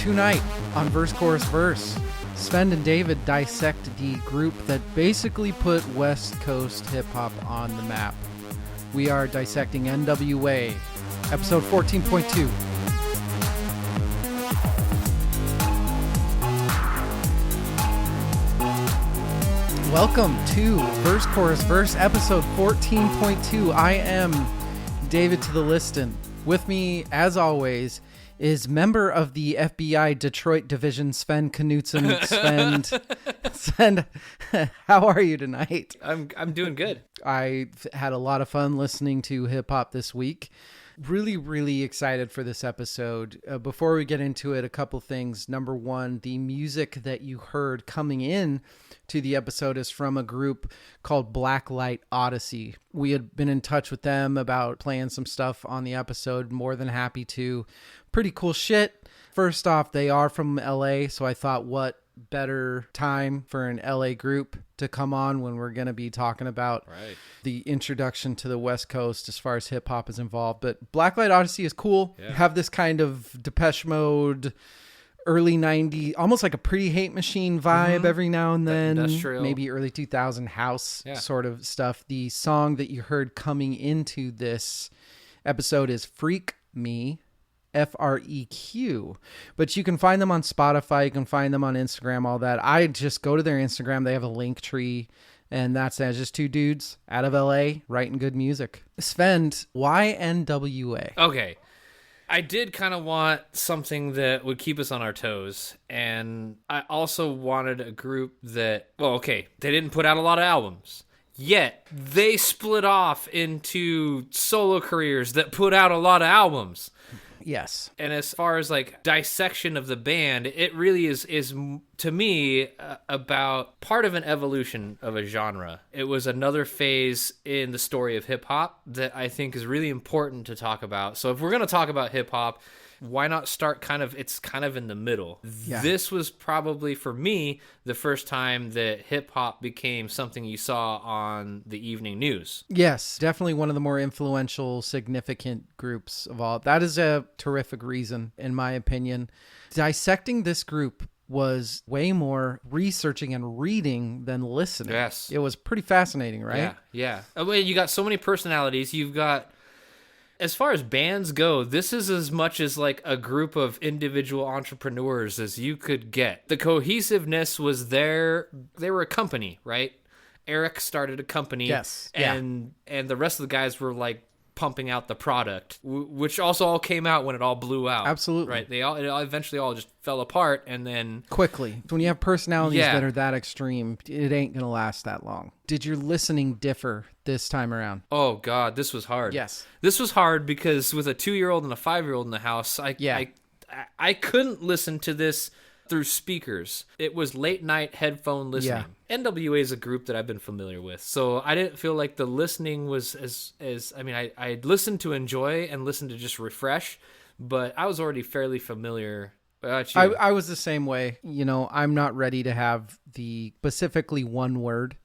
Tonight on Verse Chorus Verse, Svend and David dissect the group that basically put West Coast hip-hop on the map. We are dissecting N.W.A, episode 14.2. Welcome to Verse Chorus Verse, episode 14.2. I am David to the Liston. With me, as always, is member of the FBI Detroit Division, Svend Knutson. Svend, how are you tonight? I'm doing good. I had a lot of fun listening to hip hop this week. Really excited for this episode. Before we get into it, a couple things. Number one, the music that you heard coming in to the episode is from a group called Black Light Odyssey. We had been in touch with them about playing some stuff on the episode. More than happy to. Pretty cool shit. First off, they are from LA, so I thought, what better time for an LA group to come on when we're going to be talking about the introduction to the West Coast as far as hip hop is involved. But Black Light Odyssey is cool. Yeah. You have this kind of Depeche Mode, early 90s, almost like a Pretty Hate Machine vibe every now and then. Industrial. Maybe early 2000 house sort of stuff. The song that you heard coming into this episode is Freq Me. Freq, but you can find them on Spotify, you can find them on Instagram, all that. I just go to their Instagram, they have a link tree, and that's just two dudes out of LA writing good music. Svend, why N.W.A? Okay, I did kind of want something that would keep us on our toes, and I also wanted a group that, they didn't put out a lot of albums, yet they split off into solo careers that put out a lot of albums. Yes. And as far as like dissection of the band, it really is to me about part of an evolution of a genre. It was another phase in the story of hip hop that I think is really important to talk about. So if we're going to talk about hip hop, why not start it's kind of in the middle. Yeah. This was probably, for me, the first time that hip-hop became something you saw on the evening news. Yes, definitely one of the more influential, significant groups of all. That is a terrific reason, in my opinion. Dissecting this group was way more researching and reading than listening. Yes. It was pretty fascinating, right? Yeah. You got so many personalities. You've got... As far as bands go, this is as much as like a group of individual entrepreneurs as you could get. The cohesiveness was there. They were a company, right? Eric started a company. Yes. And the rest of the guys were like pumping out the product, which also all came out when it all blew out. Absolutely. Right. It eventually all just fell apart, and then quickly. When you have personalities that are that extreme, it ain't going to last that long. Did your listening differ this time around? Oh God, this was hard. Yes. This was hard because with a 2-year-old and a 5-year-old in the house, I couldn't listen to this through speakers. It was late night headphone listening. Yeah. N.W.A is a group that I've been familiar with, so I didn't feel like the listening was I listened to enjoy and listened to just refresh, but I was already fairly familiar. I was the same way. I'm not ready to have the specifically one word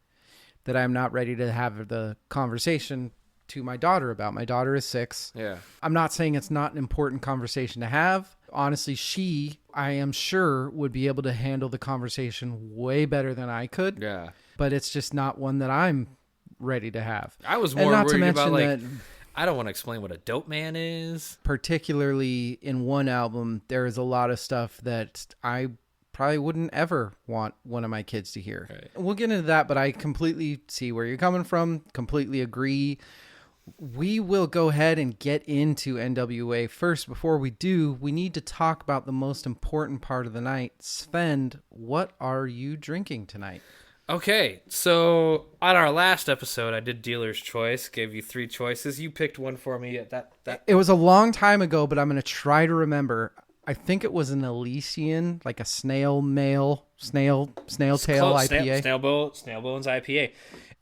that I'm not ready to have the conversation to my daughter about. My daughter is 6. Yeah. I'm not saying it's not an important conversation to have. Honestly, she, I am sure, would be able to handle the conversation way better than I could. Yeah. But it's just not one that I'm ready to have. I was more worried about that I don't want to explain what a dope man is. Particularly in one album, there is a lot of stuff that I probably wouldn't ever want one of my kids to hear. Right. We'll get into that, but I completely see where you're coming from, completely agree. We will go ahead and get into N.W.A. First, before we do, we need to talk about the most important part of the night. Svend, what are you drinking tonight? Okay, so on our last episode, I did Dealer's Choice, gave you 3 choices. You picked one for me. It was a long time ago, but I'm going to try to remember. I think it was an Elysian, like a snail tail IPA. Snail Bones IPA.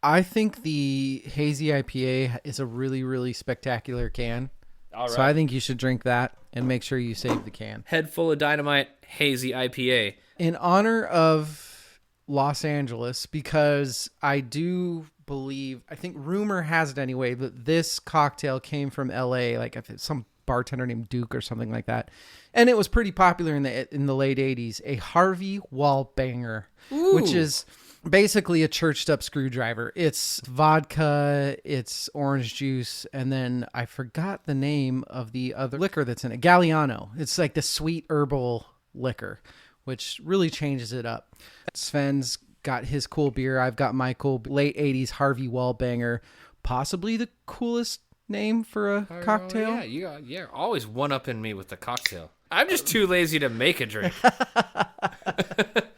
I think the Hazy IPA is a really spectacular can. All right. So I think you should drink that and make sure you save the can. Head full of Dynamite, Hazy IPA. In honor of Los Angeles, because I do believe, I think rumor has it anyway, that this cocktail came from LA, like if it's some bartender named Duke or something like that. And it was pretty popular in the late 80s. A Harvey Wallbanger, which is basically a churched up screwdriver. It's vodka, it's orange juice, and then I forgot the name of the other liquor that's in it. Galliano. It's like the sweet herbal liquor, which really changes it up. Sven's got his cool beer. I've got my cool late 80s Harvey Wallbanger. Possibly the coolest name for a cocktail. Yeah, you're always one-upping me with the cocktail. I'm just too lazy to make a drink.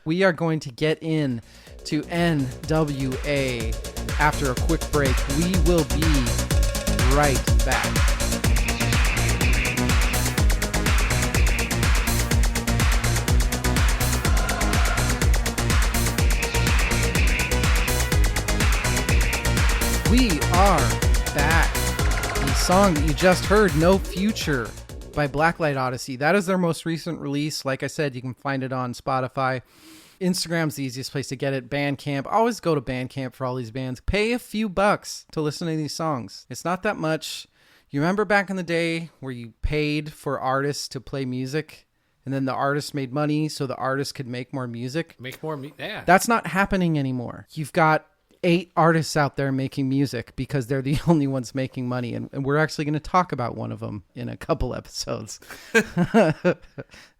We are going to get in to N.W.A. after a quick break. We will be right back. We are back. The song that you just heard, No Future, by Black Light Odyssey. That is their most recent release. Like I said, you can find it on Spotify. Instagram's the easiest place to get it. Bandcamp. Always go to Bandcamp for all these bands. Pay a few bucks to listen to these songs. It's not that much. You remember back in the day where you paid for artists to play music? And then the artist made money so the artist could make more music? Yeah. That's not happening anymore. You've got 8 artists out there making music because they're the only ones making money. And we're actually going to talk about one of them in a couple episodes.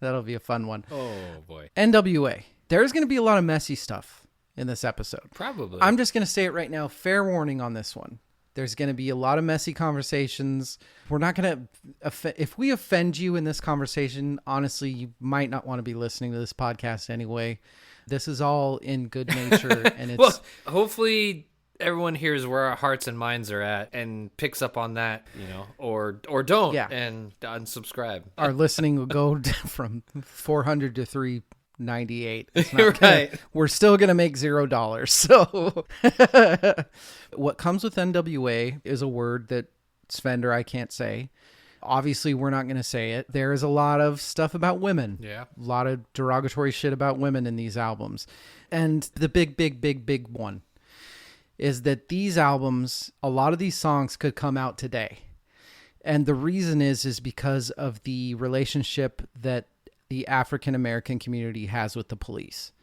That'll be a fun one. Oh, boy. N.W.A. There's going to be a lot of messy stuff in this episode. Probably. I'm just going to say it right now. Fair warning on this one. There's going to be a lot of messy conversations. We're not going to... If we offend you in this conversation, honestly, you might not want to be listening to this podcast anyway. This is all in good nature, and it's... Well, hopefully everyone hears where our hearts and minds are at and picks up on that, or don't, and unsubscribe. Our listening will go from 400 to 398. It's not right. We're still going to make $0. So what comes with N.W.A. is a word that Svend or I can't say. Obviously, we're not going to say it. There is a lot of stuff about women. Yeah. A lot of derogatory shit about women in these albums. And the big one is that these albums, a lot of these songs could come out today. And the reason is because of the relationship that the African American community has with the police.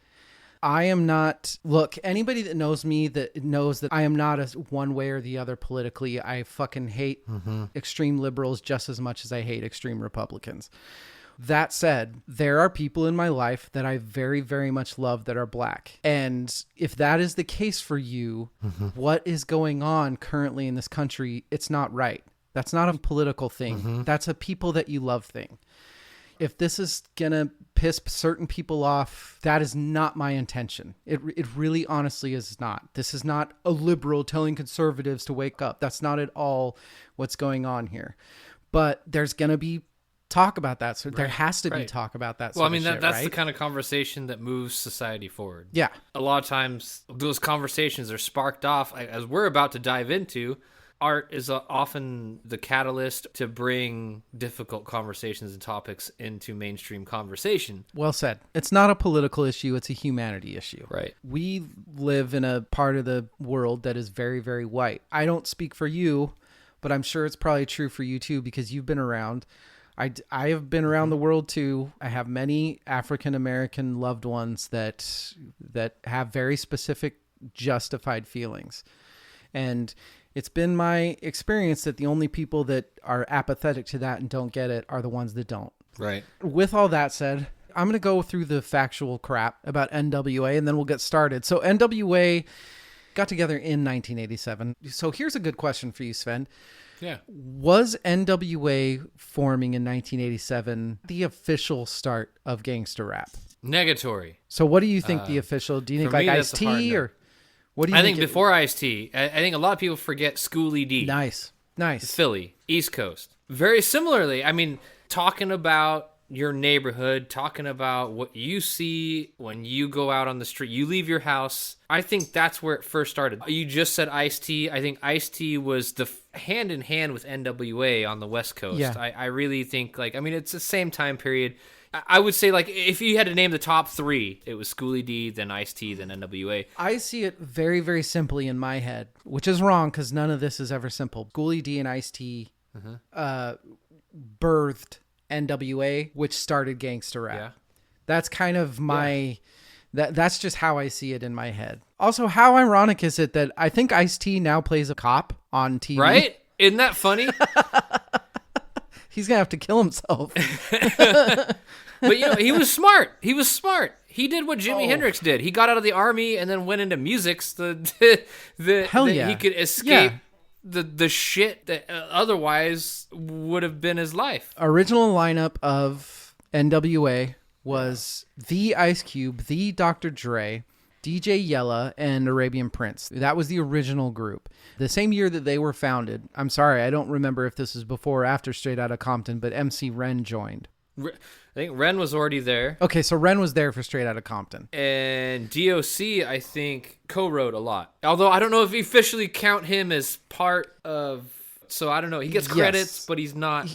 I am not, look, anybody that knows me that knows that I am not a one way or the other politically. I fucking hate extreme liberals just as much as I hate extreme Republicans. That said, there are people in my life that I very, very much love that are black. And if that is the case for you, what is going on currently in this country, it's not right. That's not a political thing. That's a people that you love thing. If this is going to piss certain people off, that is not my intention. It really honestly is not. This is not a liberal telling conservatives to wake up. That's not at all what's going on here. But there's going to be talk about that. So there has to be talk about that. Well, I mean, that's right? The kind of conversation that moves society forward. Yeah. A lot of times those conversations are sparked off, as we're about to dive into. Art is often the catalyst to bring difficult conversations and topics into mainstream conversation. Well said. It's not a political issue. It's a humanity issue. Right. We live in a part of the world that is very, very white. I don't speak for you, but I'm sure it's probably true for you too, because you've been around. I have been around the world too. I have many African-American loved ones that have very specific justified feelings. And it's been my experience that the only people that are apathetic to that and don't get it are the ones that don't. Right. With all that said, I'm going to go through the factual crap about N.W.A. and then we'll get started. So N.W.A. got together in 1987. So here's a good question for you, Svend. Yeah. Was N.W.A. forming in 1987 the official start of gangster rap? Negatory. So what do you think the official, do you think like Ice-T or... What do you think before Ice-T, I think a lot of people forget Schoolie D. Nice. Philly, East Coast. Very similarly, I mean, talking about your neighborhood, talking about what you see when you go out on the street, you leave your house. I think that's where it first started. You just said Ice-T. I think Ice-T was the hand in hand with N.W.A. on the West Coast. Yeah. I really think, it's the same time period. I would say, if you had to name the top 3, it was Schoolie D, then Ice-T, then N.W.A. I see it very, very simply in my head, which is wrong because none of this is ever simple. Schoolie D and Ice-T birthed N.W.A, which started gangster rap. Yeah. That's kind of my... That's just how I see it in my head. Also, how ironic is it that I think Ice-T now plays a cop on TV? Right? Isn't that funny? He's going to have to kill himself. But, he was smart. He did what Jimi Hendrix did. He got out of the army and then went into music so Hell yeah. he could escape the shit that otherwise would have been his life. Original lineup of N.W.A was the Ice Cube, the Dr. Dre, DJ Yella, and Arabian Prince. That was the original group. The same year that they were founded, I'm sorry, I don't remember if this was before or after Straight Outta Compton, but MC Ren joined. I think Ren was already there. Okay, so Ren was there for Straight Outta Compton. And DOC, I think, co-wrote a lot. Although I don't know if we officially count him as part of... So I don't know. He gets credits, but he's not...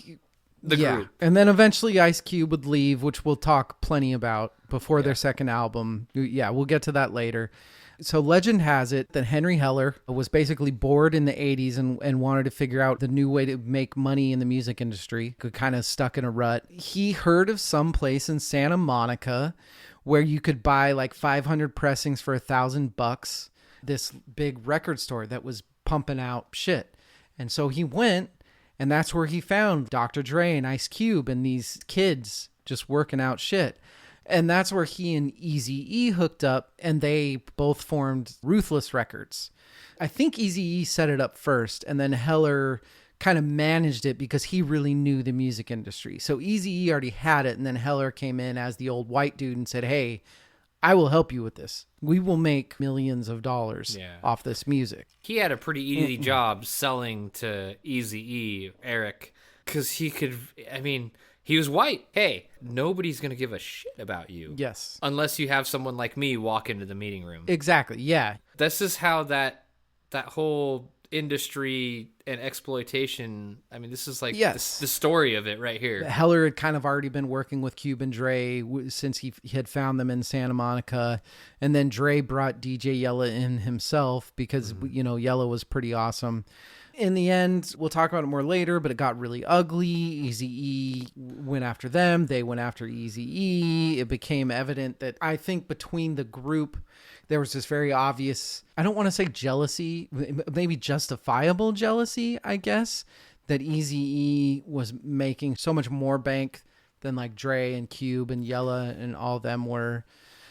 The group. And then eventually Ice Cube would leave, which we'll talk plenty about before their second album. Yeah, we'll get to that later. So legend has it that Henry Heller was basically bored in the 80s and wanted to figure out the new way to make money in the music industry. Kind of stuck in a rut. He heard of some place in Santa Monica where you could buy like 500 pressings for $1,000. This big record store that was pumping out shit. And so he went. And that's where he found Dr. Dre and Ice Cube and these kids just working out shit. And that's where he and Eazy-E hooked up, and they both formed Ruthless Records. I think Eazy-E set it up first, and then Heller kind of managed it because he really knew the music industry. So Eazy-E already had it, and then Heller came in as the old white dude and said, hey, I will help you with this. We will make millions of dollars off this music. He had a pretty easy job selling to Eazy-E, Eric, because he could, he was white. Hey, nobody's going to give a shit about you. Yes. Unless you have someone like me walk into the meeting room. Exactly, yeah. This is how that whole industry and exploitation, this is like the story of it right here. Heller had kind of already been working with Cube and Dre since he had found them in Santa Monica, and then Dre brought DJ Yella in himself because Yella was pretty awesome. In the end, we'll talk about it more later, but it got really ugly. Eazy-E went after them. They went after Eazy-E. It became evident that I think between the group, there was this very obvious, I don't want to say jealousy, maybe justifiable jealousy, I guess, that Eazy-E was making so much more bank than like Dre and Cube and Yella and all of them were.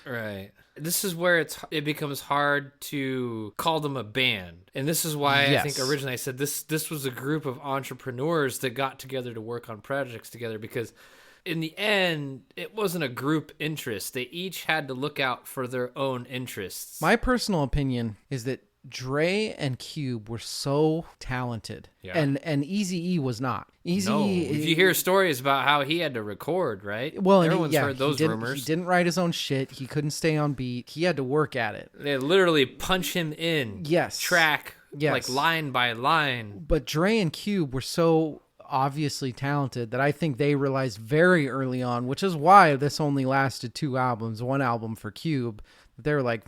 Right. This is where it becomes hard to call them a band. And this is why I think originally I said this was a group of entrepreneurs that got together to work on projects together, because in the end, it wasn't a group interest. They each had to look out for their own interests. My personal opinion is that Dre and Cube were so talented, and Eazy-E was not. Eazy-E, if you hear stories about how he had to record, right? Well, everyone's heard those rumors. He didn't write his own shit. He couldn't stay on beat. He had to work at it. They literally punch him in. Track, like line by line. But Dre and Cube were so obviously talented that I think they realized very early on, which is why this only lasted 2 albums, 1 album for Cube. They're like,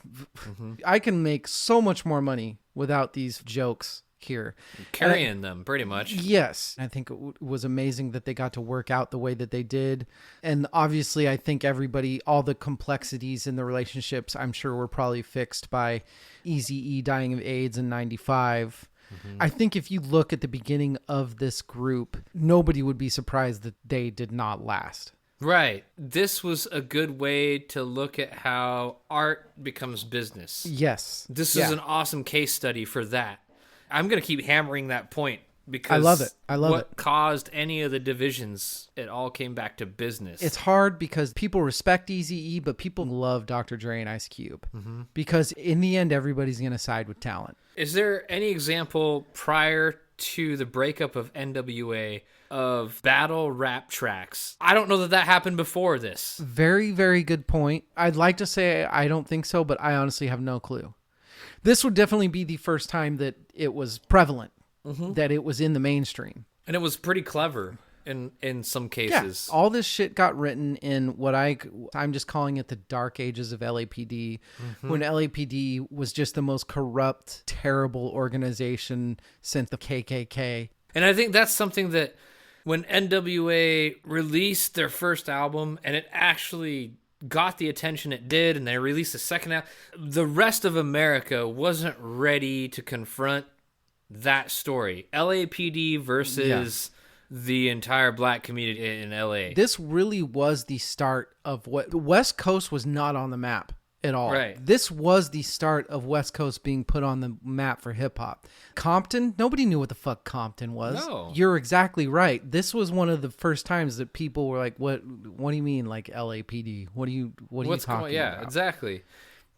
I can make so much more money without these jokes here. Carrying them, pretty much. Yes. I think it was amazing that they got to work out the way that they did. And obviously, I think all the complexities in the relationships, I'm sure were probably fixed by Eazy-E dying of AIDS in 95. I think if you look at the beginning of this group, nobody would be surprised that they did not last. Right. This was a good way to look at how art becomes business. Yes. This is an awesome case study for that. I'm going to keep hammering that point because I love it. What caused any of the divisions, it all came back to business. It's hard because people respect Eazy-E, but people love Dr. Dre and Ice Cube because in the end, everybody's going to side with talent. Is there any example prior to the breakup of N.W.A. of battle rap tracks? I don't know that happened before this. Very, very good point. I'd like to say I don't think so, but I honestly have no clue. This would definitely be the first time that it was prevalent, that it was in the mainstream. And it was pretty clever in some cases. Yeah, all this shit got written in what I'm just calling it the dark ages of LAPD, when LAPD was just the most corrupt, terrible organization since the KKK. And I think that's something that when N.W.A. released their first album and it actually got the attention it did, and they released the second album, the rest of America wasn't ready to confront that story. LAPD versus the entire black community in LA. This really was the start of what the West Coast was not on the map at all. Right. This was the start of West Coast being put on the map for hip hop. Compton, nobody knew what the fuck Compton was. No. You're exactly right. This was one of the first times that people were like, what do you mean, like LAPD? What are you talking about? Yeah, exactly.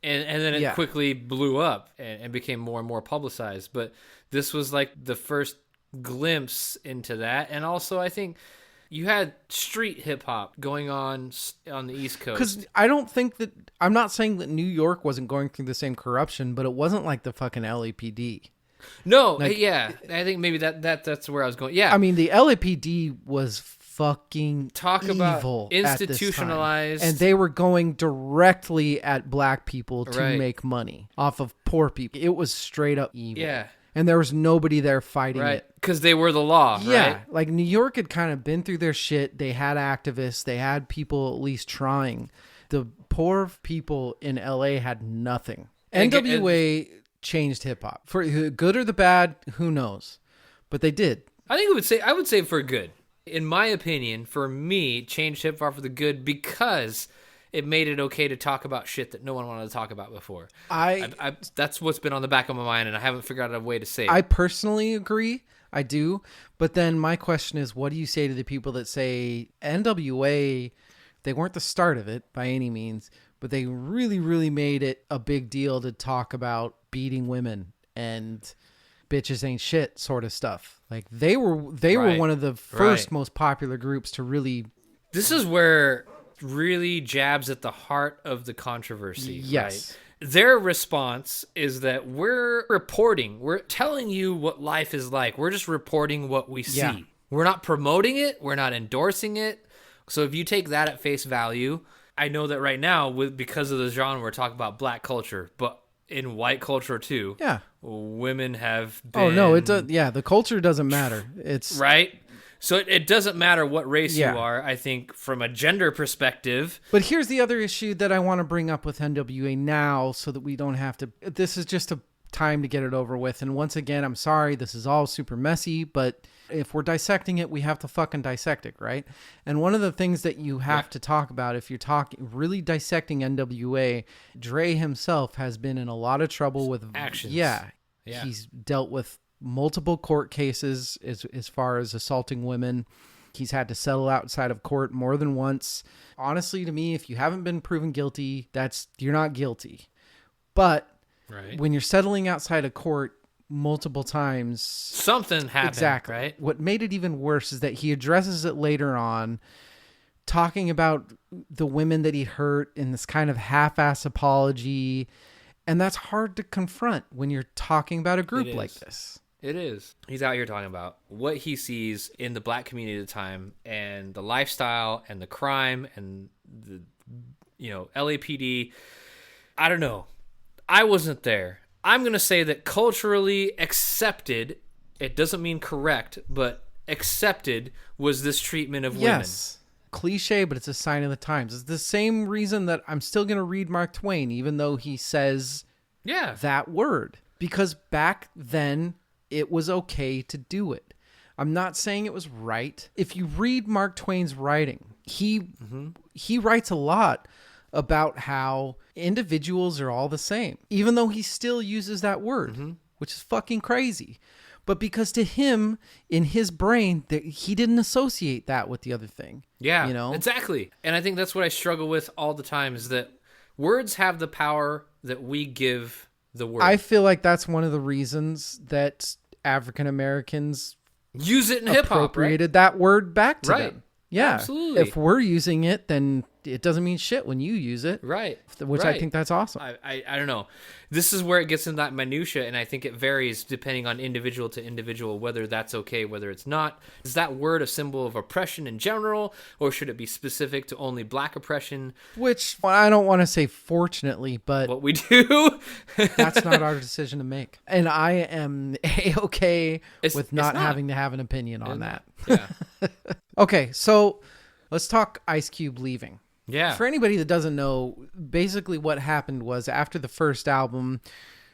And then it quickly blew up and became more and more publicized. But this was like the first glimpse into that. And also, I think you had street hip hop going on the East Coast. Because I don't think that, I'm not saying that New York wasn't going through the same corruption, but it wasn't like the fucking LAPD. No, I think maybe that's where I was going. Yeah. I mean, the LAPD was fucking Talk evil about institutionalized. And they were going directly at black people to make money off of poor people. It was straight up evil. Yeah. And there was nobody there fighting it. Because they were the law, Yeah. right? Like New York had kind of been through their shit. They had activists. They had people at least trying. The poor people in LA had nothing. N.W.A. changed hip hop. For the good or the bad, who knows? But they did. I would say for good. In my opinion, for me, changed hip hop for the good because it made it okay to talk about shit that no one wanted to talk about before. That's what's been on the back of my mind, and I haven't figured out a way to say it. I personally agree. I do. But then my question is, what do you say to the people that say N.W.A., they weren't the start of it by any means, but they really, really made it a big deal to talk about beating women and bitches ain't shit sort of stuff. Like they were one of the first most popular groups to really. This is where really jabs at the heart of the controversy. Yes. Right? Their response is that we're reporting, we're telling you what life is like. We're just reporting what we see. Yeah. We're not promoting it. We're not endorsing it. So if you take that at face value, I know that right now, because of the genre, we're talking about black culture, but in white culture too. Yeah. Women have been... Oh, no, it does. Yeah, the culture doesn't matter. It's... Right? So it doesn't matter what race you are, I think, from a gender perspective. But here's the other issue that I want to bring up with N.W.A. now so that we don't have to... This is just a time to get it over with. And once again, I'm sorry, this is all super messy, but if we're dissecting it, we have to fucking dissect it, right? And one of the things that you have to talk about, if you're really dissecting N.W.A., Dre himself has been in a lot of trouble with... Actions. Yeah. He's dealt with multiple court cases as far as assaulting women. He's had to settle outside of court more than once. Honestly, to me, if you haven't been proven guilty, you're not guilty. But when you're settling outside of court multiple times, something happened. Exactly. Right? What made it even worse is that he addresses it later on, talking about the women that he hurt in this kind of half-ass apology. And that's hard to confront when you're talking about a group like this. It is. He's out here talking about what he sees in the black community at the time and the lifestyle and the crime and the, LAPD. I don't know. I wasn't there. I'm going to say that culturally accepted, it doesn't mean correct, but accepted was this treatment of women. Yes. Cliche, but it's a sign of the times. It's the same reason that I'm still going to read Mark Twain, even though he says that word. Because back then, it was okay to do it. I'm not saying it was right. If you read Mark Twain's writing, he writes a lot about how individuals are all the same, even though he still uses that word, which is fucking crazy. But because to him, in his brain, he didn't associate that with the other thing. Yeah, exactly. And I think that's what I struggle with all the time is that words have the power that we give the word. I feel like that's one of the reasons that African Americans use it in hip hop, appropriated that word back to them. Yeah. Absolutely. If we're using it, then it doesn't mean shit when you use it. Right. Which I think that's awesome. I don't know. This is where it gets into that minutia, and I think it varies depending on individual to individual, whether that's okay, whether it's not. Is that word a symbol of oppression in general, or should it be specific to only black oppression? Which, well, I don't want to say fortunately, but what we do, that's not our decision to make. And I am A-okay with not having to have an opinion on that. Yeah. Okay, so let's talk Ice Cube leaving. Yeah. For anybody that doesn't know, basically what happened was after the first album,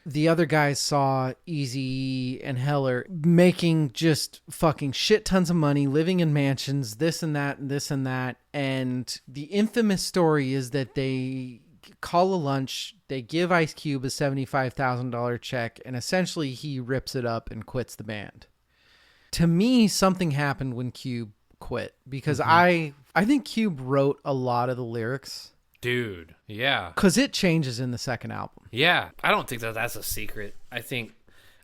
the other guys saw Eazy and Heller making just fucking shit tons of money, living in mansions, this and that, and this and that. And the infamous story is that they call a lunch, they give Ice Cube a $75,000 check, and essentially he rips it up and quits the band. To me, something happened when Cube quit, because I think Cube wrote a lot of the lyrics. Dude, yeah. Because it changes in the second album. Yeah, I don't think that's a secret. I think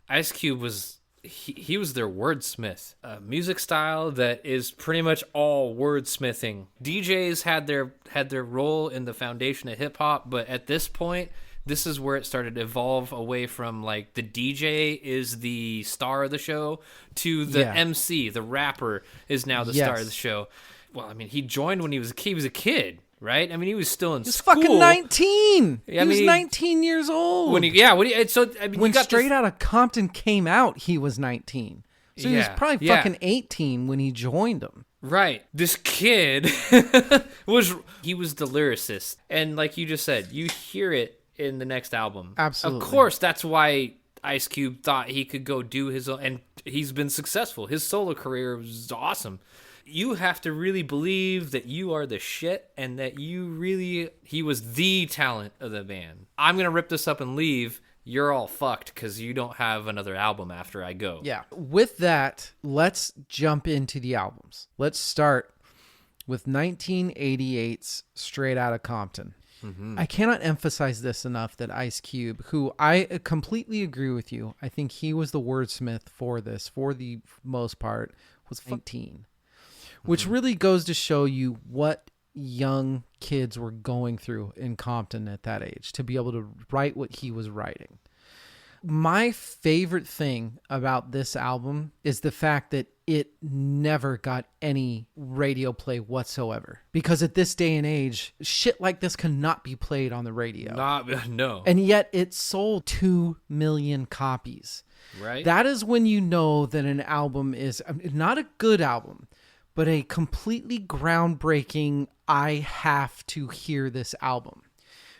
Ice Cube was, he was their wordsmith. A music style that is pretty much all wordsmithing. DJs had their role in the foundation of hip-hop, but at this point, this is where it started to evolve away from like the DJ is the star of the show to the MC, the rapper is now the star of the show. Well, I mean, he joined when he was a kid, right? I mean, he was still in school. He was fucking 19. He was 19 years old. When Straight Outta Compton came out, he was 19. So he was probably fucking 18 when he joined them. Right. This kid was the lyricist. And like you just said, you hear it in the next album. Absolutely. Of course, that's why Ice Cube thought he could go do his own, and he's been successful. His solo career was awesome. You have to really believe that you are the shit and that he was the talent of the band. I'm going to rip this up and leave. You're all fucked because you don't have another album after I go. Yeah. With that, let's jump into the albums. Let's start with 1988's Straight Outta Compton. I cannot emphasize this enough that Ice Cube, who I completely agree with you, I think he was the wordsmith for this, for the most part, was 19. Which really goes to show you what young kids were going through in Compton at that age, to be able to write what he was writing. My favorite thing about this album is the fact that it never got any radio play whatsoever. Because at this day and age, shit like this cannot be played on the radio. No. And yet it sold 2 million copies. Right. That is when you know that an album is not a good album, but a completely groundbreaking, I have to hear this album.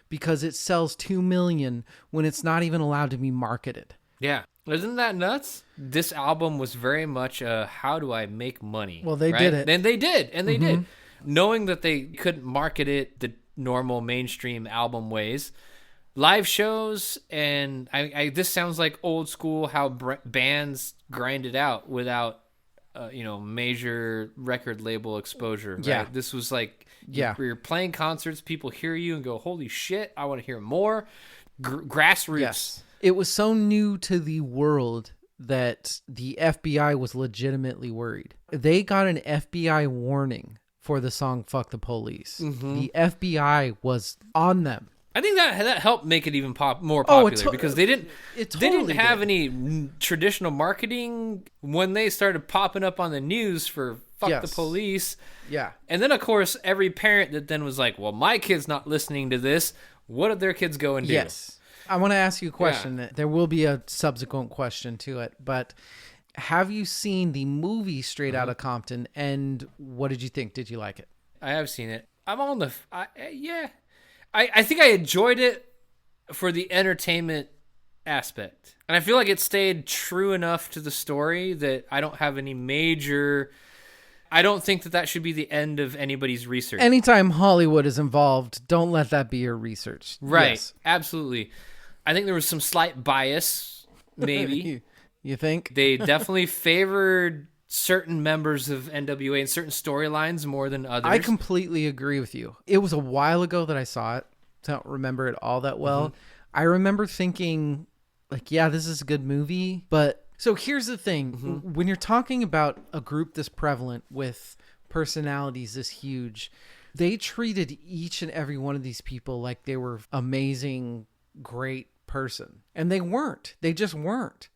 Because it sells 2 million when it's not even allowed to be marketed. Yeah. Isn't that nuts? This album was very much how do I make money? Well, they did it. And they did. Knowing that they couldn't market it the normal mainstream album ways. Live shows, and this sounds like old school how bands grind it out without major record label exposure. Right? Yeah. This was like, you're playing concerts, people hear you and go, holy shit, I want to hear more. Grassroots. Yes. It was so new to the world that the FBI was legitimately worried. They got an FBI warning for the song Fuck the Police. The FBI was on them. I think that helped make it even more popular because they didn't have any traditional marketing when they started popping up on the news for Fuck the Police. Yeah. And then, of course, every parent that then was like, well, my kid's not listening to this. What did their kids go and do? Yes. I want to ask you a question. Yeah. There will be a subsequent question to it, but have you seen the movie Straight Outta Compton, and what did you think? Did you like it? I have seen it. I'm on the... I think I enjoyed it for the entertainment aspect. And I feel like it stayed true enough to the story that I don't have any major... I don't think that should be the end of anybody's research. Anytime Hollywood is involved, don't let that be your research. Right. Yes. Absolutely. I think there was some slight bias, maybe. You think? They definitely favored certain members of N.W.A. and certain storylines more than others. I completely agree with you. It was a while ago that I saw it. I don't remember it all that well. I remember thinking, like, yeah, this is a good movie. But so here's the thing. When you're talking about a group this prevalent with personalities this huge, They treated each and every one of these people like they were amazing, great person. And they weren't. They just weren't.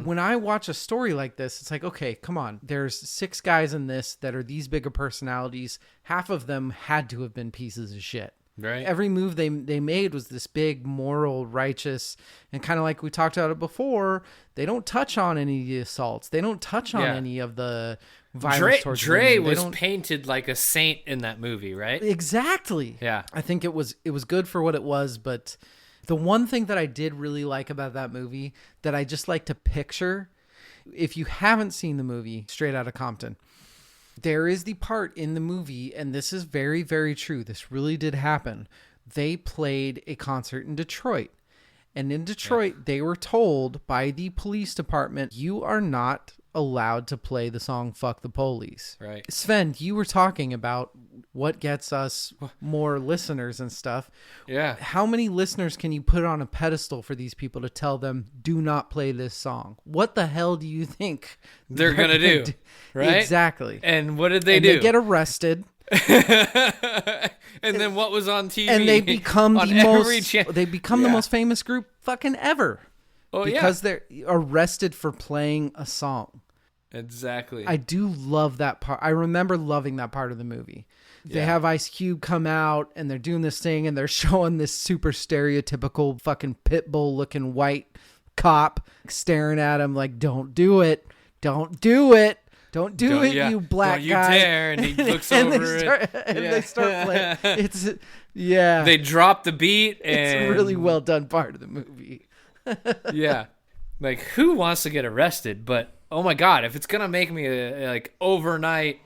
When I watch a story like this, it's like, okay, come on. There's 6 guys in this that are these bigger personalities. Half of them had to have been pieces of shit. Right. Every move they made was this big, moral, righteous, and kind of like we talked about it before, they don't touch on any of the assaults. They don't touch on any of the violence towards Dre women. was painted like a saint in that movie, right? Exactly. Yeah. I think it was good for what it was, but the one thing that I did really like about that movie that I just like to picture, if you haven't seen the movie Straight Outta Compton, there is the part in the movie, and this is very, very true. This really did happen. They played a concert in Detroit. And in Detroit, they were told by the police department, you are not allowed to play the song Fuck the Police. Right. Sven, you were talking about what gets us more listeners and stuff. Yeah. How many listeners can you put on a pedestal for these people to tell them, do not play this song? What the hell do you think they're going to do? Right? Exactly. And what did they do? They get arrested. And then what was on TV? And they become the most famous group fucking ever. Oh, because they're arrested for playing a song. Exactly. I do love that part. I remember loving that part of the movie. They have Ice Cube come out and they're doing this thing and they're showing this super stereotypical fucking pit bull looking white cop staring at him like, don't do it. Don't do it. Don't do it, you black don't guy. You dare. And he looks over it. And they start playing. They drop the beat. And it's a really well done part of the movie. Yeah. Like, who wants to get arrested? But, oh my God, if it's going to make me a overnight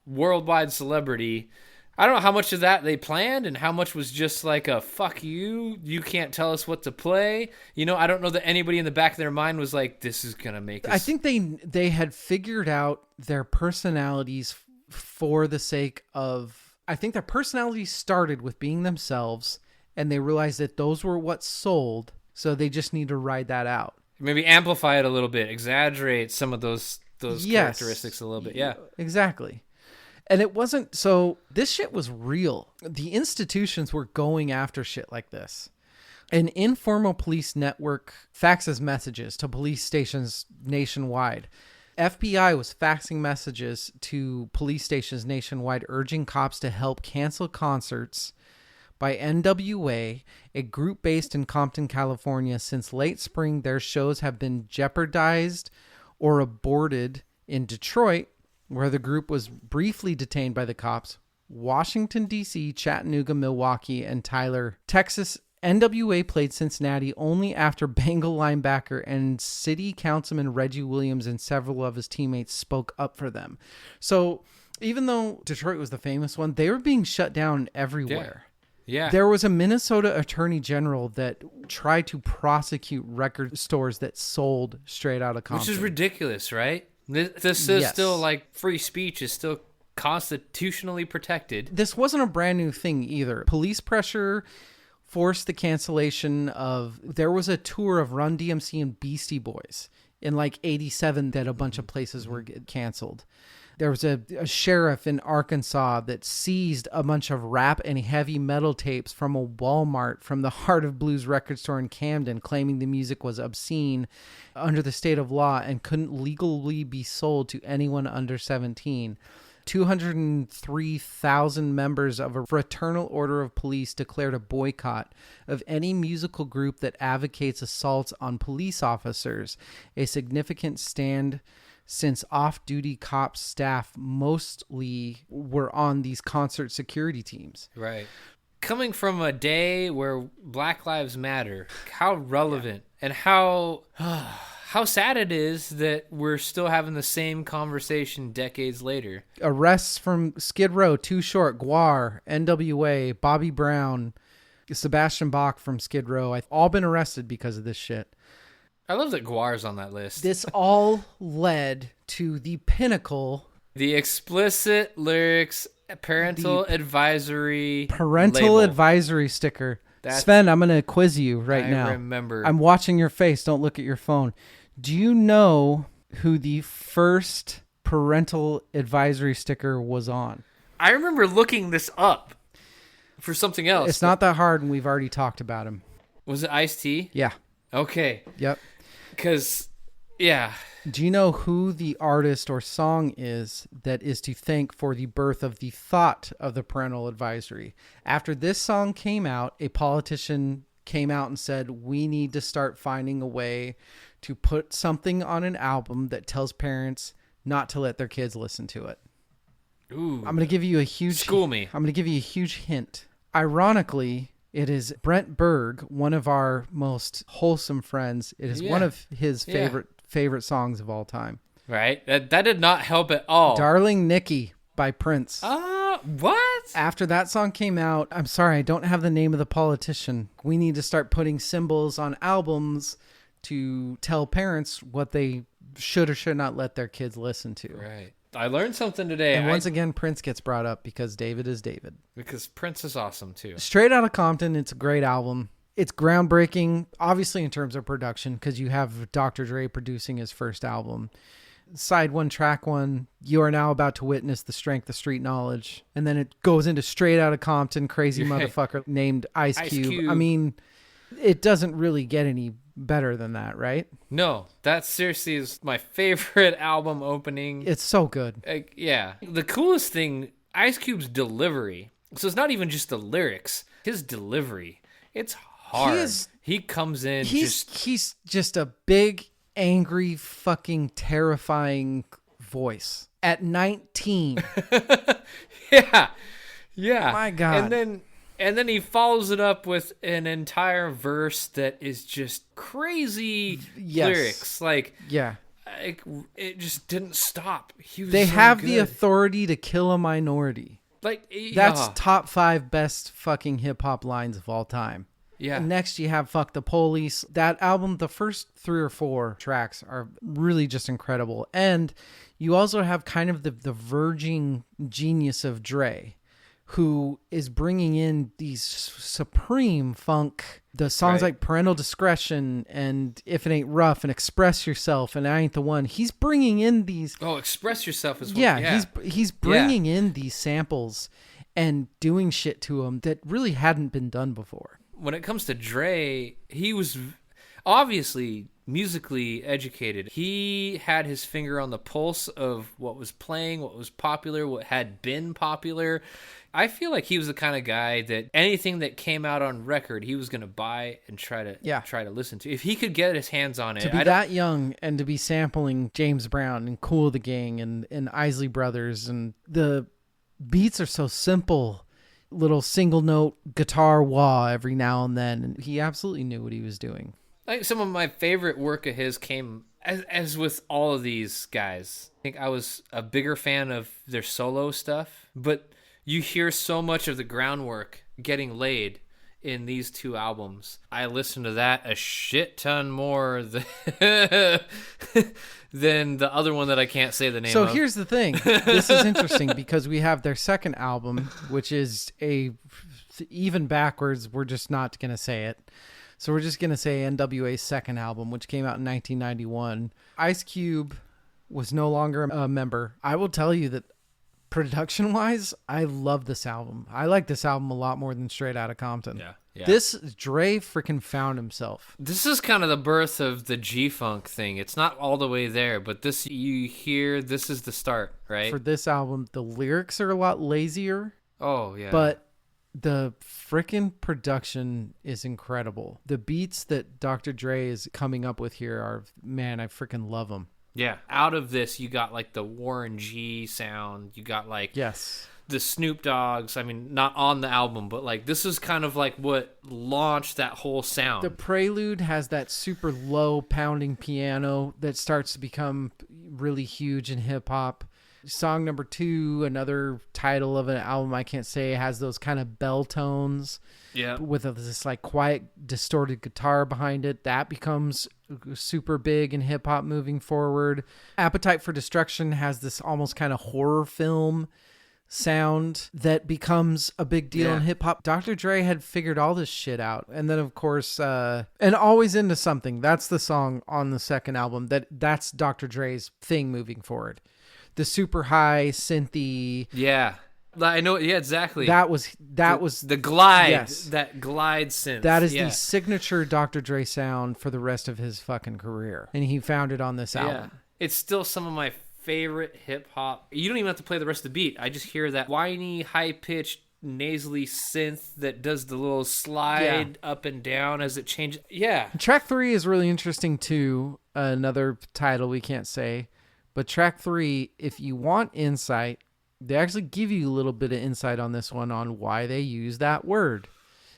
worldwide celebrity, I don't know how much of that they planned and how much was just like a fuck you. You can't tell us what to play. You know, I don't know that anybody in the back of their mind was like, this is going to make us. I think they had figured out their personalities for the sake of, I think their personalities started with being themselves and they realized that those were what sold. So they just need to ride that out. Maybe amplify it a little bit, exaggerate some of those characteristics a little bit. Yeah, exactly. And it wasn't, so this shit was real. The institutions were going after shit like this. An informal police network faxes messages to police stations nationwide. FBI was faxing messages to police stations nationwide urging cops to help cancel concerts by N.W.A, a group based in Compton, California. Since late spring, their shows have been jeopardized or aborted in Detroit, where the group was briefly detained by the cops, Washington, D.C., Chattanooga, Milwaukee, and Tyler, Texas. N.W.A played Cincinnati only after Bengal linebacker and city councilman Reggie Williams and several of his teammates spoke up for them. So even though Detroit was the famous one, they were being shut down everywhere. Yeah. There was a Minnesota attorney general that tried to prosecute record stores that sold Straight Outta Compton. Which is ridiculous, right? This is still like free speech is still constitutionally protected. This wasn't a brand new thing either. Police pressure forced the cancellation of, there was a tour of Run DMC and Beastie Boys in like 87 that a bunch of places were canceled. There was a sheriff in Arkansas that seized a bunch of rap and heavy metal tapes from a Walmart from the Heart of Blues record store in Camden, claiming the music was obscene under the state of law and couldn't legally be sold to anyone under 17. 203,000 members of a fraternal order of police declared a boycott of any musical group that advocates assaults on police officers, a significant stand since off-duty cops staff mostly were on these concert security teams. Right. Coming from a day where Black Lives Matter, how relevant and how sad it is that we're still having the same conversation decades later. Arrests from Skid Row, Too Short, Guar, N.W.A, Bobby Brown, Sebastian Bach from Skid Row. I've all been arrested because of this shit. I love that Guar's on that list. This all led to the pinnacle. The explicit lyrics, parental advisory sticker. Sven, I'm going to quiz you now. I remember. I'm watching your face. Don't look at your phone. Do you know who the first parental advisory sticker was on? I remember looking this up. for something else. It's not that hard, and we've already talked about him. Was it Ice-T? Yeah. Okay. Yep. Because, yeah. Do you know who the artist or song is that is to thank for the birth of the thought of the parental advisory? After this song came out, a politician came out and said, we need to start finding a way to put something on an album that tells parents not to let their kids listen to it. Ooh. I'm going to give you a huge... School me. I'm going to give you a huge hint. Ironically, it is Brent Berg, one of our most wholesome friends. It is one of his favorite songs of all time. Right? That did not help at all. Darling Nikki by Prince. What? After that song came out, I'm sorry, I don't have the name of the politician. We need to start putting symbols on albums to tell parents what they should or should not let their kids listen to. Right. I learned something today. And once again, Prince gets brought up because David is David. Because Prince is awesome, too. Straight Outta Compton, it's a great album. It's groundbreaking, obviously in terms of production, because you have Dr. Dre producing his first album. Side one, track one, you are now about to witness the strength of street knowledge. And then it goes into Straight Outta Compton, crazy motherfucker named Ice Cube. I mean, it doesn't really get any better than that, right? No, that seriously is my favorite album opening. It's so good. Yeah. The coolest thing, Ice Cube's delivery. So it's not even just the lyrics. His delivery. It's hard. He comes in he's just a big, angry, fucking terrifying voice at 19. Yeah. My God. And then he follows it up with an entire verse that is just crazy lyrics. It just didn't stop. They have the authority to kill a minority. That's top 5 best fucking hip hop lines of all time. Yeah. And next you have Fuck the Police. That album, the first 3 or 4 tracks are really just incredible. And you also have kind of the verging genius of Dre, who is bringing in these supreme funk, the songs like Parental Discretion and If It Ain't Rough and Express Yourself and I Ain't the One. He's bringing in these... Oh, Express Yourself is one. Yeah, he's bringing in these samples and doing shit to them that really hadn't been done before. When it comes to Dre, he was obviously musically educated. He had his finger on the pulse of what was playing, what was popular, what had been popular. I feel like he was the kind of guy that anything that came out on record, he was going to buy and try to listen to. If he could get his hands on it. To be that young and to be sampling James Brown and Kool the Gang and Isley Brothers, and the beats are so simple. Little single note guitar wah every now and then. And he absolutely knew what he was doing. I think some of my favorite work of his came, as with all of these guys, I think I was a bigger fan of their solo stuff, but you hear so much of the groundwork getting laid in these 2 albums. I listen to that a shit ton more than the other one that I can't say the name of. So here's the thing. This is interesting because we have their second album, which is even backwards. We're just not going to say it. So we're just going to say N.W.A's second album, which came out in 1991. Ice Cube was no longer a member. I will tell you that production-wise, I love this album. I like this album a lot more than Straight Outta Compton. Yeah. This, Dre freaking found himself. This is kind of the birth of the G-Funk thing. It's not all the way there, but this, you hear, this is the start, right? For this album, the lyrics are a lot lazier. Oh, yeah. But the freaking production is incredible. The beats that Dr. Dre is coming up with here are, man, I freaking love them. Yeah. Out of this, you got like the Warren G sound. You got like the Snoop Dogg's. I mean, not on the album, but like this is kind of like what launched that whole sound. The prelude has that super low pounding piano that starts to become really huge in hip hop. Song number 2, another title of an album I can't say, has those kind of bell tones. Yeah. With this like quiet distorted guitar behind it. That becomes super big in hip hop moving forward. Appetite for Destruction has this almost kind of horror film sound that becomes a big deal in hip hop. Dr. Dre had figured all this shit out. And then of course, and Always Into Something. That's the song on the second album. That's Dr. Dre's thing moving forward. The super high synthy. Yeah. I know. Yeah, exactly. That was the glide. Yes. That glide synth. That is the signature Dr. Dre sound for the rest of his fucking career. And he found it on this album. It's still some of my favorite hip hop. You don't even have to play the rest of the beat. I just hear that whiny, high pitched, nasally synth that does the little slide up and down as it changes. Yeah. Track 3 is really interesting too. Another title we can't say. But track 3, if you want insight, they actually give you a little bit of insight on this one on why they use that word.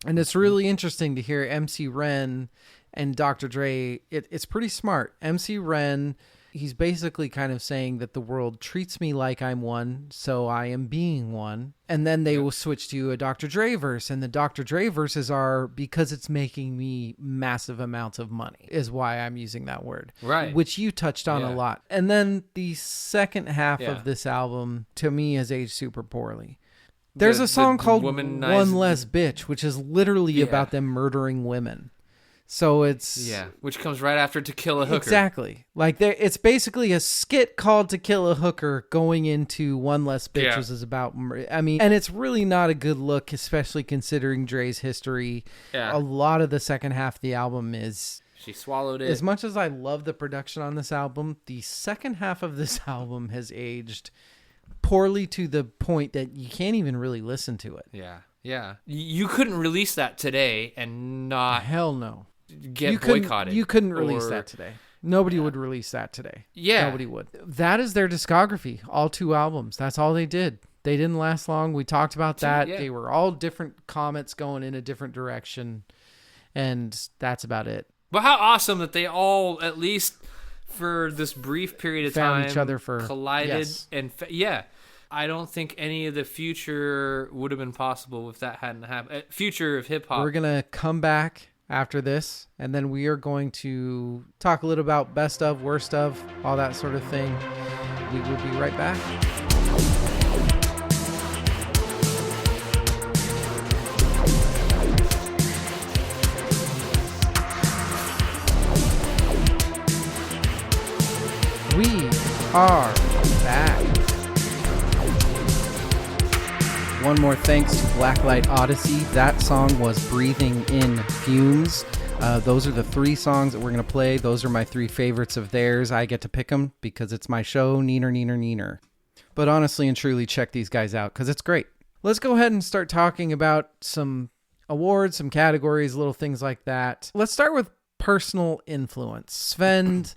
And it's really interesting to hear MC Ren and Dr. Dre. It's pretty smart. MC Ren, he's basically kind of saying that the world treats me like I'm one, so I am being one. And then they will switch to a Dr. Dre verse, and the Dr. Dre verses are because it's making me massive amounts of money is why I'm using that word. Right. Which you touched on a lot. And then the second half of this album, to me, has aged super poorly. There's a song called One Less Bitch, which is literally about them murdering women. So it's... Yeah, which comes right after To Kill a Hooker. Exactly. Like, it's basically a skit called To Kill a Hooker going into One Less Bitch, which is about... I mean, and it's really not a good look, especially considering Dre's history. Yeah. A lot of the second half of the album is... She swallowed it. As much as I love the production on this album, the second half of this album has aged poorly to the point that you can't even really listen to it. Yeah. Yeah. You couldn't release that today and not... Hell no. Get boycotted. You couldn't release that today. Nobody would release that today. Yeah. Nobody would. That is their discography. All 2 albums. That's all they did. They didn't last long. We talked about that. Yeah. They were all different comets going in a different direction. And that's about it. But how awesome that they all, at least for this brief period of time, found each other for collided. And I don't think any of the future would have been possible if that hadn't happened. Future of hip hop. We're going to come back after this, and then we are going to talk a little about best of, worst of, all that sort of thing. We will be right back. We are back. One more thanks to Black Light Odyssey. That song was Breathing in Fumes. Those are the 3 songs that we're going to play. Those are my 3 favorites of theirs. I get to pick them because it's my show, neener, neener, neener. But honestly and truly, check these guys out because it's great. Let's go ahead and start talking about some awards, some categories, little things like that. Let's start with personal influence. Svend,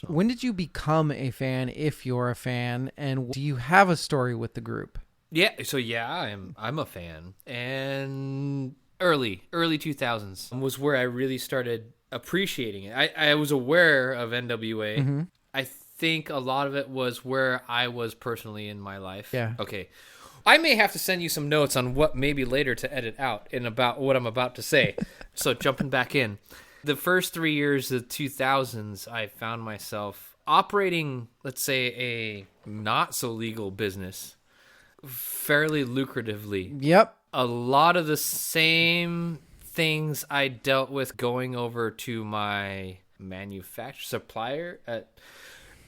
when did you become a fan, if you're a fan, and do you have a story with the group? Yeah, so I'm a fan, and early 2000s was where I really started appreciating it. I was aware of N.W.A. Mm-hmm. I think a lot of it was where I was personally in my life. Yeah. Okay. I may have to send you some notes on what maybe later to edit out and about what I'm about to say. So jumping back in, the first 3 years of 2000s, I found myself operating, let's say, a not so legal business fairly lucratively. Yep. A lot of the same things I dealt with going over to my manufacturer supplier.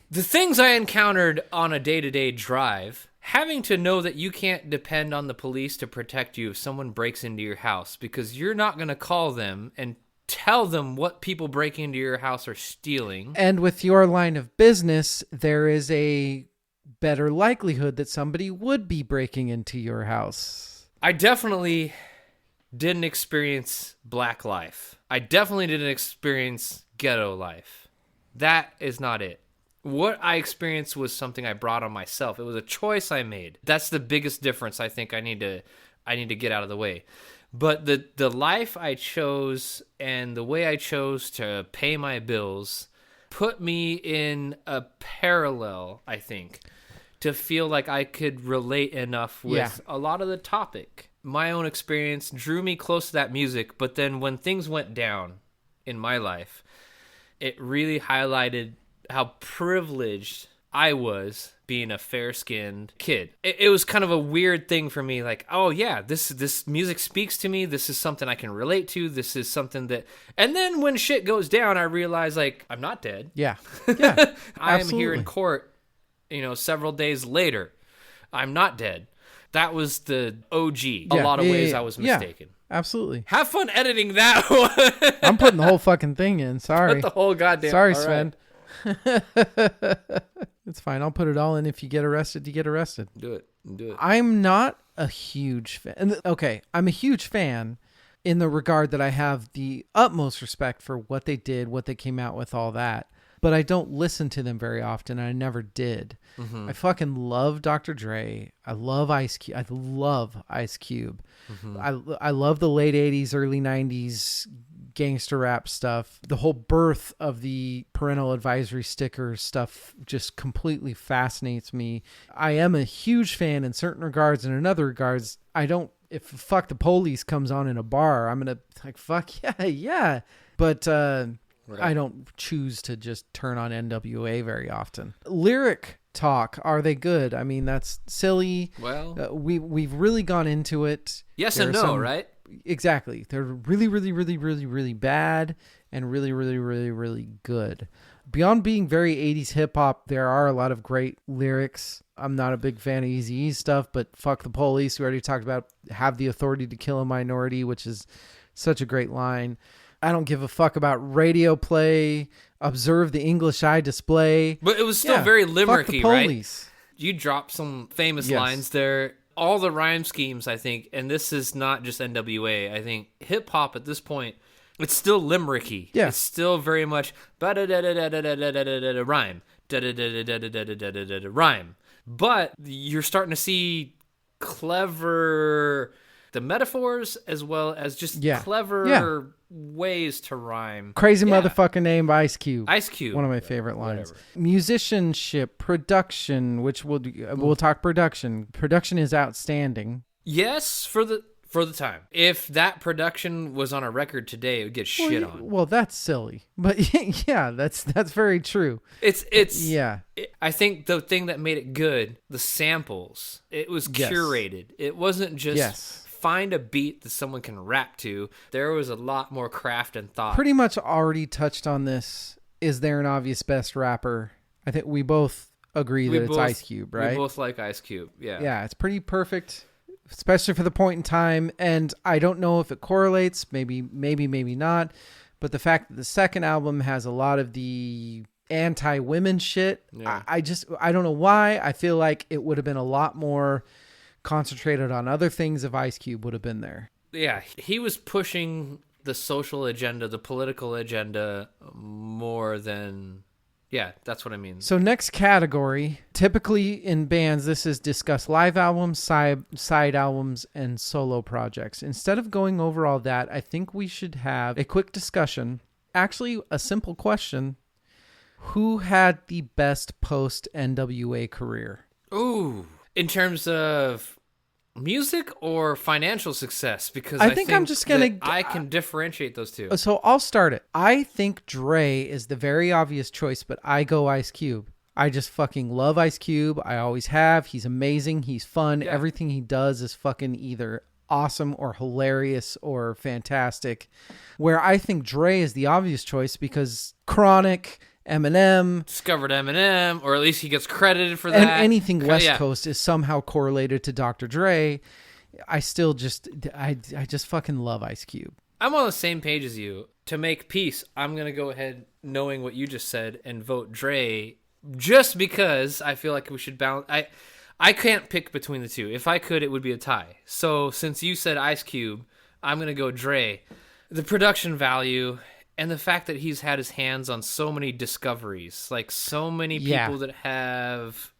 The things I encountered on a day-to-day drive, having to know that you can't depend on the police to protect you if someone breaks into your house, because you're not going to call them and tell them what people breaking into your house are stealing. And with your line of business, there is a better likelihood that somebody would be breaking into your house. I definitely didn't experience black life. I definitely didn't experience ghetto life. That is not it. What I experienced was something I brought on myself. It was a choice I made. That's the biggest difference I think I need to get out of the way. But the life I chose and the way I chose to pay my bills put me in a parallel, I think, to feel like I could relate enough with a lot of the topic. My own experience drew me close to that music, but then when things went down in my life, it really highlighted how privileged I was being a fair-skinned kid. It was kind of a weird thing for me, like, oh yeah, this music speaks to me, this is something I can relate to, this is something that... And then when shit goes down, I realize, like, I'm not dead. Yeah. I am here in court, several days later. I'm not dead. That was the OG. A lot of ways I was mistaken. Yeah, absolutely. Have fun editing that one. I'm putting the whole fucking thing in. Sorry. Put the whole goddamn. Sorry, all Sven. Right. It's fine. I'll put it all in. If you get arrested, you get arrested. Do it. I'm not a huge fan. Okay, I'm a huge fan in the regard that I have the utmost respect for what they did, what they came out with, all that. But I don't listen to them very often. And I never did. Mm-hmm. I fucking love Dr. Dre. I love Ice Cube. Mm-hmm. I love the late 80s, early 90s gangster rap stuff. The whole birth of the parental advisory sticker stuff just completely fascinates me. I am a huge fan in certain regards, and in other regards, I don't. If Fuck the Police comes on in a bar, I'm gonna like fuck yeah. But right. I don't choose to just turn on N.W.A. very often. Lyric talk, are they good? I mean, that's silly. Well, we've really gone into it. Yes and no, right? Exactly. They're really, really, really, really, really bad and really, really, really, really good. Beyond being very 80s hip hop, there are a lot of great lyrics. I'm not a big fan of Eazy-E stuff, but Fuck the Police, we already talked about, have the authority to kill a minority, which is such a great line. I don't give a fuck about radio play, observe the English eye display. But it was still very limericky, right? You dropped some famous Yes. lines there. All the rhyme schemes, I think, and this is not just N.W.A. I think hip-hop at this point, it's still limericky. Yeah. It's still very much rhyme, rhyme. But you're starting to see clever, the metaphors as well as just clever ways to rhyme. Crazy motherfucking name, Ice Cube. Ice Cube. One of my favorite lines. Whatever. Musicianship, production, which we'll talk production. Production is outstanding. Yes, for the time. If that production was on a record today, it would get shit on. Well, that's silly. But yeah, that's very true. It's yeah. I think the thing that made it good, the samples, it was curated. It wasn't just find a beat that someone can rap to. There was a lot more craft and thought. Pretty much already touched on this. Is there an obvious best rapper? I think we both agree that it's Ice Cube, right? We both like Ice Cube, yeah. Yeah, it's pretty perfect, especially for the point in time. And I don't know if it correlates, maybe not. But the fact that the second album has a lot of the anti-women shit, I don't know why. I feel like it would have been a lot more concentrated on other things if Ice Cube would have been there. Yeah, he was pushing the social agenda, the political agenda more than... Yeah, that's what I mean. So next category, typically in bands, this is discuss live albums, side albums, and solo projects. Instead of going over all that, I think we should have a quick discussion. Actually, a simple question. Who had the best post-N.W.A. career? Ooh, in terms of music or financial success? Because I think I'm just going to... I can differentiate those two. So I'll start it. I think Dre is the very obvious choice, but I go Ice Cube. I just fucking love Ice Cube. I always have. He's amazing. He's fun. Yeah. Everything he does is fucking either awesome or hilarious or fantastic. Where I think Dre is the obvious choice because Chronic... Eminem discovered Eminem, or at least he gets credited for that. And anything West Coast is somehow correlated to Dr. Dre. I just fucking love Ice Cube. I'm on the same page as you. To make peace, I'm gonna go ahead, knowing what you just said, and vote Dre, just because I feel like we should balance. I can't pick between the two. If I could, it would be a tie. So since you said Ice Cube, I'm gonna go Dre. The production value. And the fact that he's had his hands on so many discoveries, like so many people that have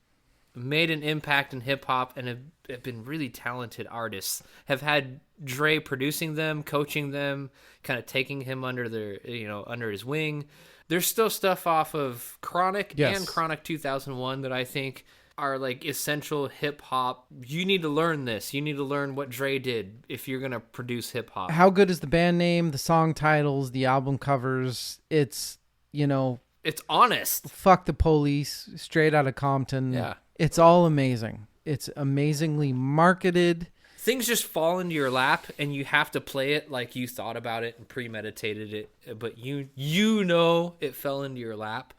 made an impact in hip hop and have been really talented artists, have had Dre producing them, coaching them, kind of taking him under under his wing. There's still stuff off of Chronic and Chronic 2001 that I think are like essential hip hop. You need to learn this. You need to learn what Dre did if you're going to produce hip hop. How good is the band name, the song titles, the album covers? It's, it's honest. Fuck the Police, straight out of Compton. Yeah. It's all amazing. It's amazingly marketed. Things just fall into your lap and you have to play it like you thought about it and premeditated it, but you know it fell into your lap.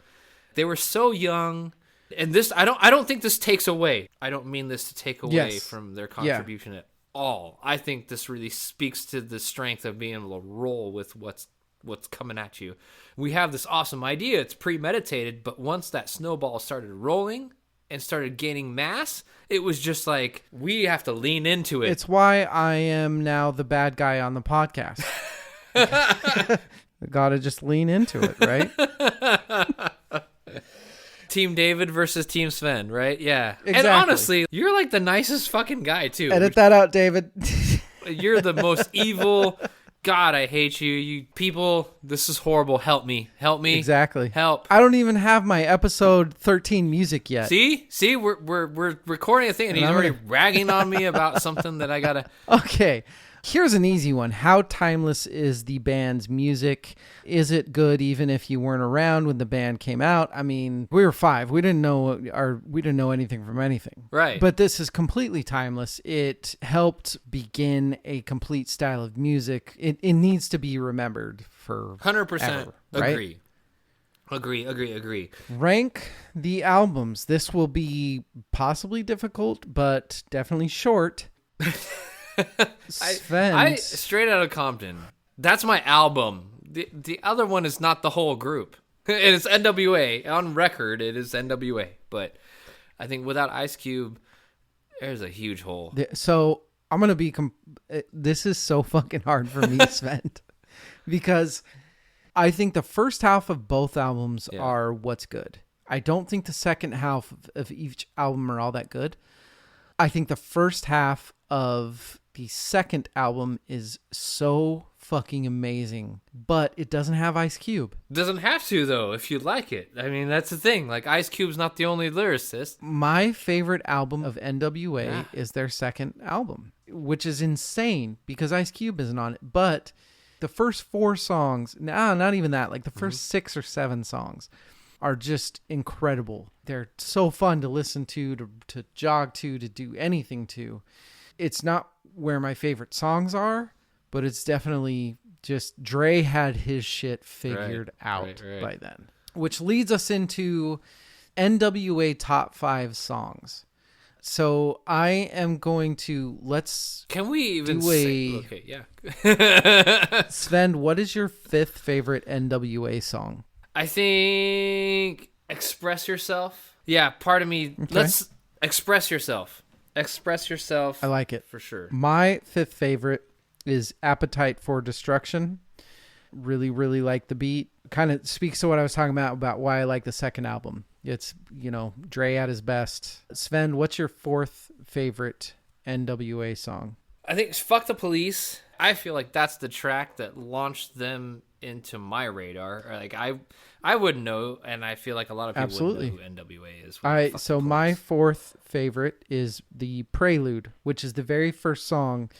They were so young. And this, I don't think this takes away. I don't mean this to take away from their contribution at all. I think this really speaks to the strength of being able to roll with what's coming at you. We have this awesome idea. It's premeditated, but once that snowball started rolling and started gaining mass, it was just like, we have to lean into it. It's why I am now the bad guy on the podcast. Gotta just lean into it, right? Team David versus Team Sven, right? Yeah. Exactly. And honestly, you're like the nicest fucking guy, too. Edit that out, David. You're the most evil. God, I hate you. You people, this is horrible. Help me. Help me. Exactly. Help. I don't even have my episode 13 music yet. See, we're recording a thing, and he's already ragging on me about something that I gotta. Okay. Here's an easy one. How timeless is the band's music? Is it good even if you weren't around when the band came out? I mean, we were 5. We didn't know anything from anything. Right. But this is completely timeless. It helped begin a complete style of music. It needs to be remembered for 100% right? Agree. Rank the albums. This will be possibly difficult, but definitely short. Svend. I Straight Outta Compton. That's my album. The other one is not the whole group. It is N.W.A. On record, it is N.W.A. But I think without Ice Cube, there's a huge hole. So I'm going to be... this is so fucking hard for me, Svend. Because I think the first half of both albums are what's good. I don't think the second half of each album are all that good. I think the first half of the second album is so fucking amazing, but it doesn't have Ice Cube. Doesn't have to, though, if you like it. I mean, that's the thing. Like, Ice Cube's not the only lyricist. My favorite album of N.W.A. is their second album, which is insane because Ice Cube isn't on it. But the first 4 songs, not even that, like the first 6 or 7 songs are just incredible. They're so fun to listen to jog to do anything to. It's not where my favorite songs are, but it's definitely just Dre had his shit figured out by then. Which leads us into N.W.A. top 5 songs. So I am going to Can we even say? Okay, yeah. Sven, what is your 5th favorite N.W.A. song? I think Express Yourself. Yeah, part of me. Okay. Let's express yourself. Express yourself. I like it. For sure. My 5th favorite is Appetite for Destruction. Really, really like the beat. Kind of speaks to what I was talking about why I like the second album. It's, Dre at his best. Sven, what's your 4th favorite N.W.A. song? I think it's Fuck the Police. I feel like that's the track that launched them into my radar. Like I wouldn't know, and I feel like a lot of people wouldn't know who N.W.A. is. All right, so my 4th favorite is the Prelude, which is the very first song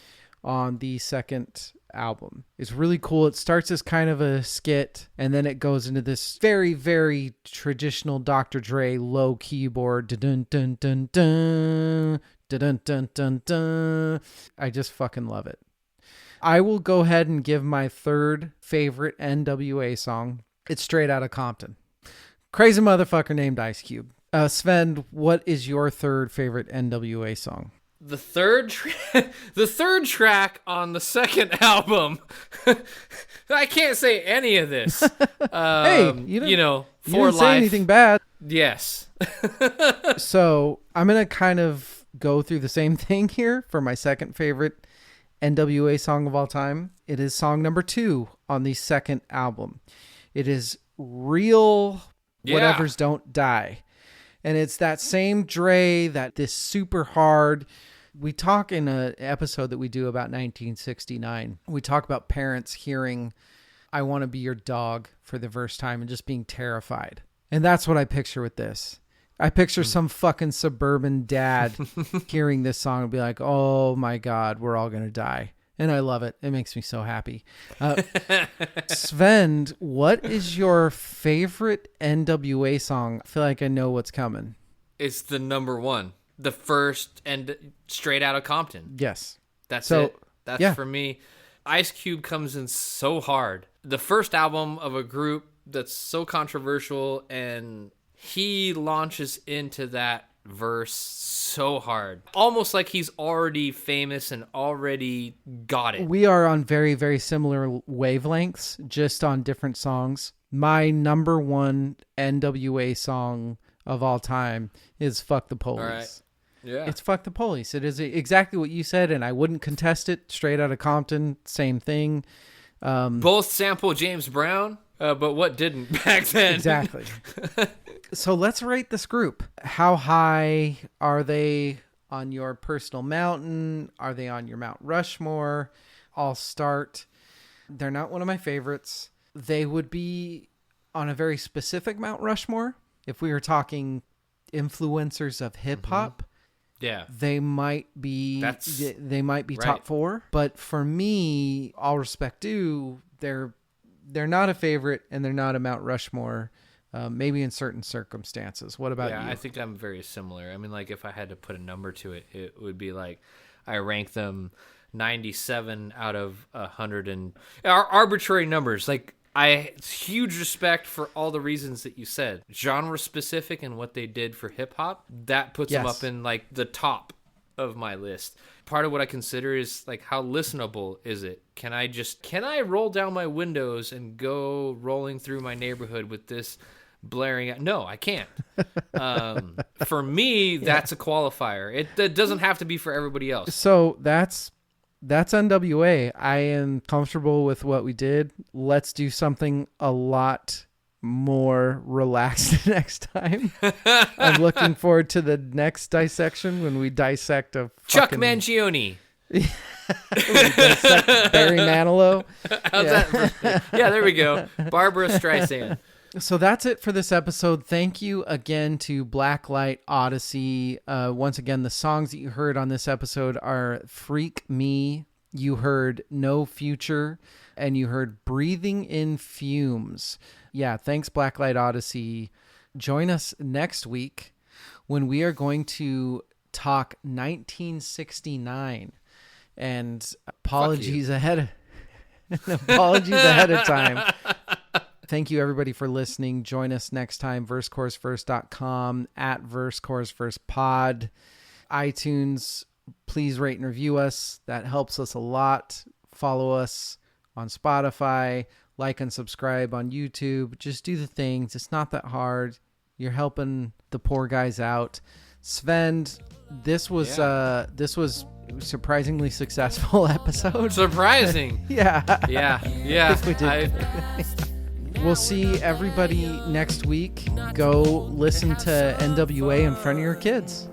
on the second album. It's really cool. It starts as kind of a skit, and then it goes into this very, very traditional Dr. Dre low keyboard. Dun dun dun dun dun dun dun dun. I just fucking love it. I will go ahead and give my 3rd favorite N.W.A. song. It's Straight Outta Compton. Crazy motherfucker named Ice Cube. Sven, what is your 3rd favorite N.W.A. song? The third track on the second album. I can't say any of this. Hey, you didn't say anything bad. Yes. So I'm going to kind of go through the same thing here for my 2nd favorite N.W.A. song of all time. It is song number 2 on the second album. It is Real Whatevers Don't Die. And it's that same Dre, this super hard. We talk in an episode that we do about 1969. We talk about parents hearing I Want to Be Your Dog for the first time and just being terrified. And that's what I picture with this. I picture some fucking suburban dad hearing this song and be like, oh my God, we're all going to die. And I love it. It makes me so happy. Sven, what is your favorite N.W.A. song? I feel like I know what's coming. It's the number 1. The first and Straight Outta Compton. Yes. That's it. That's for me. Ice Cube comes in so hard. The first album of a group that's so controversial, and he launches into that verse so hard, almost like he's already famous and already got it. We are on very, very similar wavelengths, just on different songs. My number one N.W.A. song of all time is Fuck the Police. All right. Yeah. It's Fuck the Police. It is exactly what you said, and I wouldn't contest it. Straight Outta Compton, same thing. Both sample James Brown, but what didn't back then? Exactly. So let's rate this group. How high are they on your personal mountain? Are they on your Mount Rushmore? I'll start. They're not one of my favorites. They would be on a very specific Mount Rushmore. If we were talking influencers of hip hop, yeah, they might be right. top 4. But for me, all respect due, they're not a favorite and they're not a Mount Rushmore. Maybe in certain circumstances. What about you? I think I'm very similar. I mean, like, if I had to put a number to it, it would be like I rank them 97 out of 100 and arbitrary numbers. Like, huge respect for all the reasons that you said. Genre specific and what they did for hip hop, that puts them up in like the top of my list. Part of what I consider is like, how listenable is it? Can I roll down my windows and go rolling through my neighborhood with this blaring out? No, I can't. For me, that's a qualifier. It doesn't have to be for everybody else. So that's N.W.A. I am comfortable with what we did. Let's do something a lot more relaxed next time. I'm looking forward to the next dissection when we dissect a Chuck Mangione. Barry Manilow. How's that? Yeah, there we go. Barbara Streisand. So that's it for this episode. Thank you again to Black Light Odyssey. Once again, the songs that you heard on this episode are Freq Me, you heard No Future, and you heard Breathing in Fumes. Yeah, thanks, Black Light Odyssey. Join us next week when we are going to talk 1969. And apologies ahead of time. Thank you, everybody, for listening. Join us next time, versechoruseverse.com, at versechoruseversepod. iTunes, please rate and review us. That helps us a lot. Follow us on Spotify. Like and subscribe on YouTube. Just do the things. It's not that hard. You're helping the poor guys out. Svend, this was a surprisingly successful episode. Surprising. Yeah. We did. We'll see everybody next week. Go listen to N.W.A. in front of your kids.